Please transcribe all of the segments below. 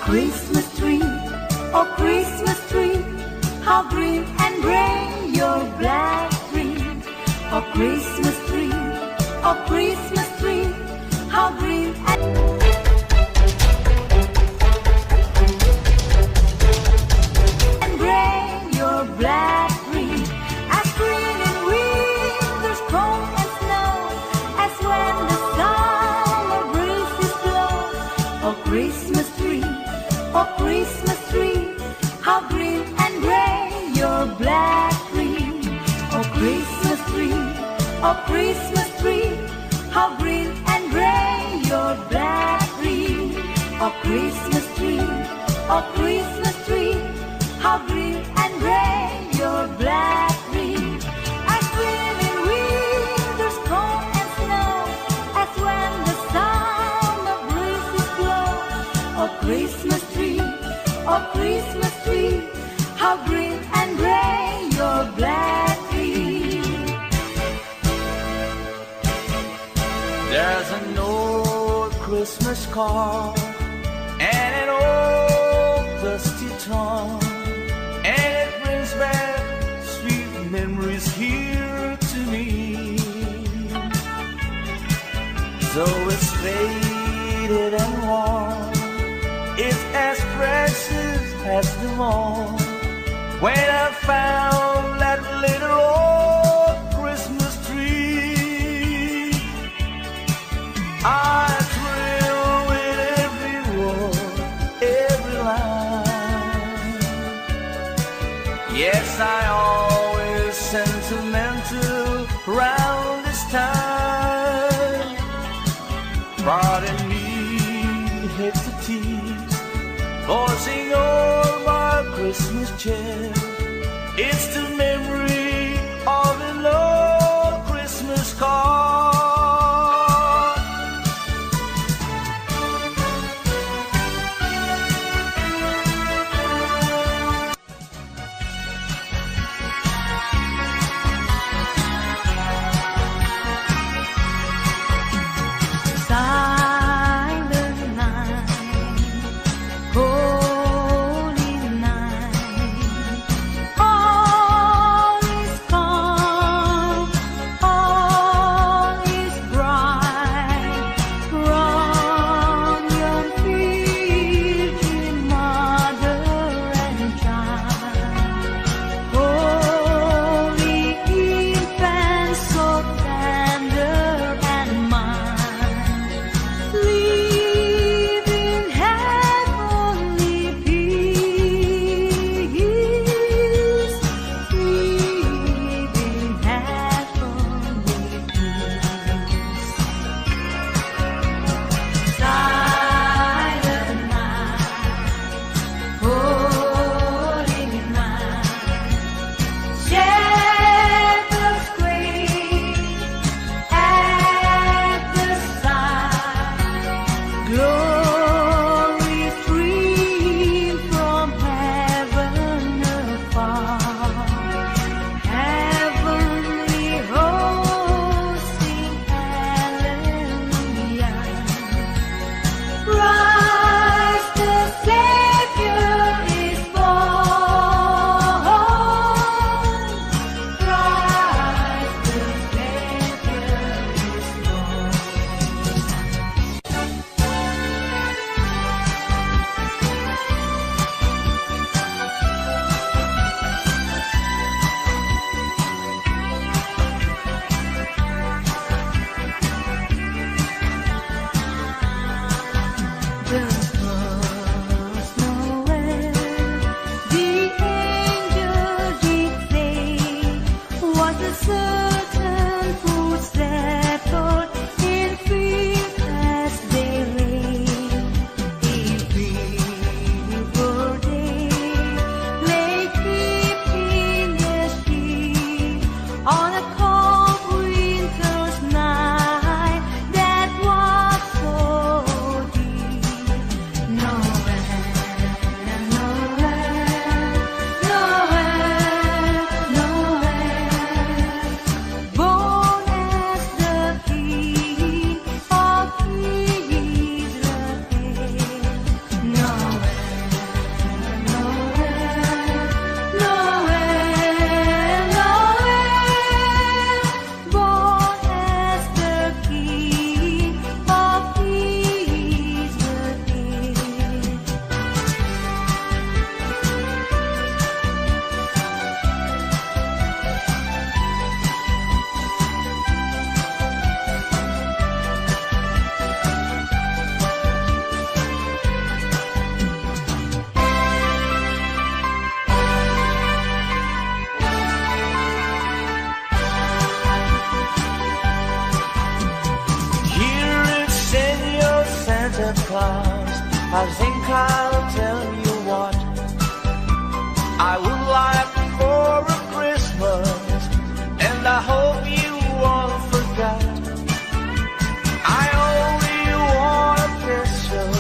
Christmas tree, oh Christmas tree, how green and gray your black tree. Oh Christmas tree, oh Christmas tree, how green and gray your black tree. As green in winter's cold and snow, as when the summer breezes blow. Oh Christmas tree, oh Christmas tree, how green and gray your black tree. Oh Christmas tree, oh Christmas tree, how green and gray your black tree. Oh Christmas tree, oh Christmas tree, how green and gray your black tree. As green in winter's cold and snow, as when the summer breezes blow. Oh Christmas tree, oh Christmas tree, how green and gray your black tree. There's an old Christmas card and an old dusty tongue, and it brings back sweet memories here to me. Though it's faded and worn, it's as precious as them all. When I found that little old Christmas tree, I thrill with every word, every line. Yes, I always sentimental round this time. Pardon me, hate to tease, forcing all my Christmas cheer. It's the memory of an old Christmas card. Silent night, holy night, all is calm, all is bright. From your Virgin Mother and Child, holy infant, so tender and mild, live in heavenly peace, live in heavenly peace. Silent night, holy night, shepherds quake at the sight, glory stream from heaven afar, heavenly hosts sing hallelujah. Christ the Savior is born. Christ the Savior is born. The first Noel, the angel did say, was a certain food settled in fields as they lay. In fever day, lay keeping their sheep on a cold winter's night that was so deep. I think I'll tell you what I would like for a Christmas, and I hope you won't forget. I only want a picture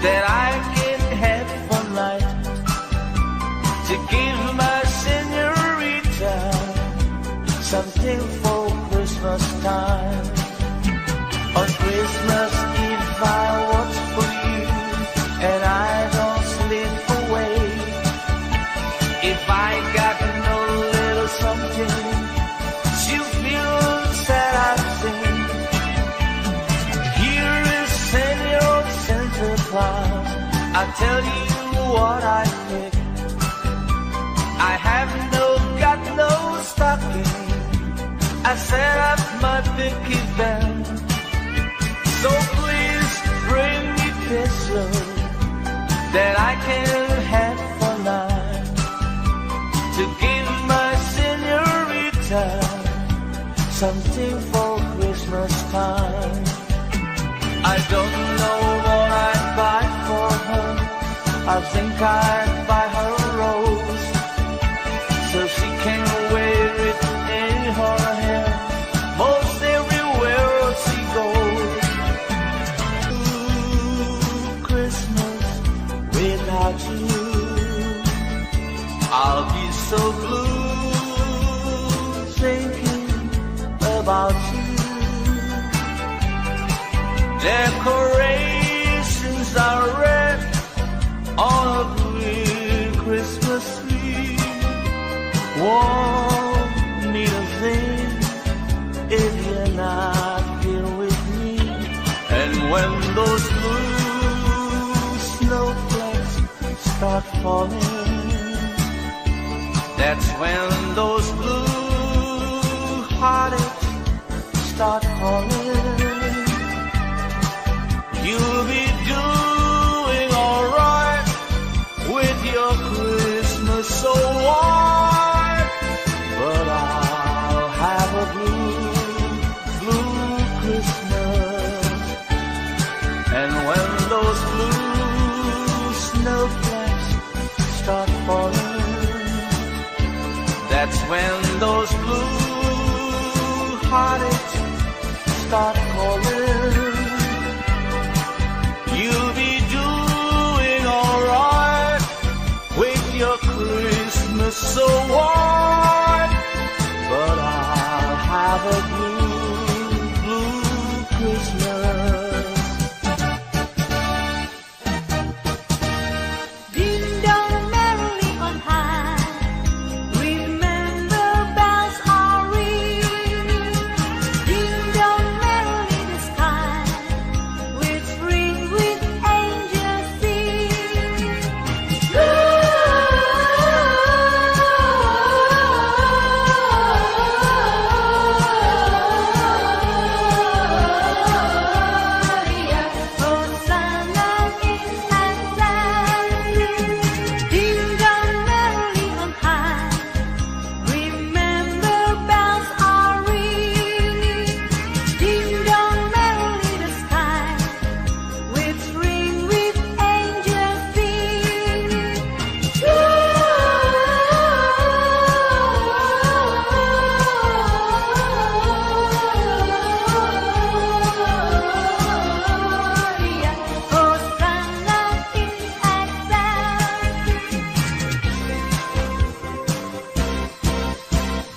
that I can have for night to give my señorita something for Christmas time. On Christmas Eve I watch for you and I don't slip away. If I got no little something, she feels that I sing. Here is Senor Santa Claus, I'll tell you what I think. I have got no stocking, I set up my picky band. So please bring me picture that I can have for night to give my señorita something for Christmas time. I don't know what I'd buy for her. I think I'd buy her a rose so she can wear it in her hair most everywhere she goes. Without you, I'll be so blue, thinking about you. Decorations are red on a green Christmas tree. Won't need a thing if you're not here with me. And when those blue snowflakes start falling, that's when those blue heartaches start calling. You'll be doing alright with your Christmas so white, but I'll have a blue Christmas. And when those blue snowflakes start falling, that's when those blue heartaches start calling. You'll be doing alright with your Christmas so white, but I'll have a blue Christmas.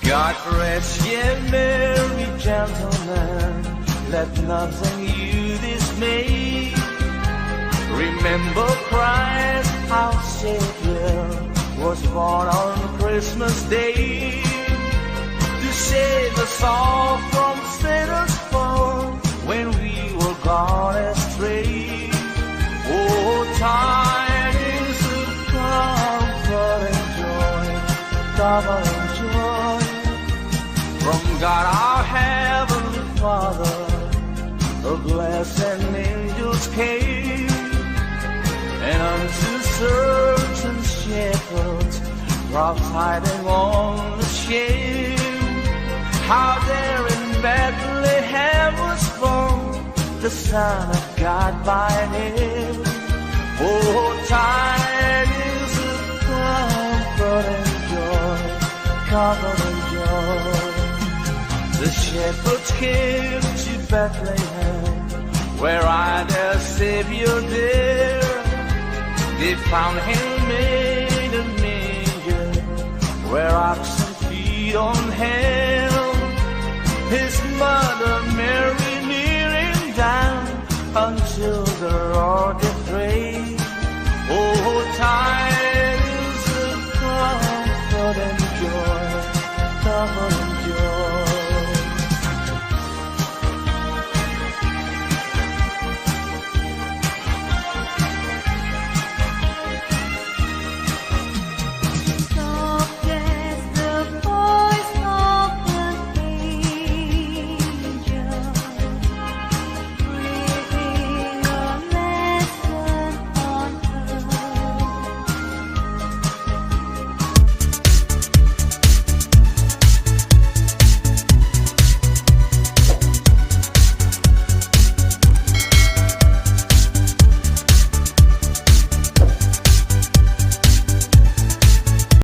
God rest ye merry gentlemen, let nothing you dismay. Remember Christ our Savior was born on Christmas Day to save us all from Satan's fall when we were gone astray. Oh, tidings of comfort and joy, double joy from God our Heavenly Father. The blessed angels came, and unto certain shepherds prophesying on the shame, how there in Bethlehem was born the Son of God by name. The shepherds came to Bethlehem, where I their Savior dear. They found him in a manger, where oxen feed on him. His mother Mary kneeling down until the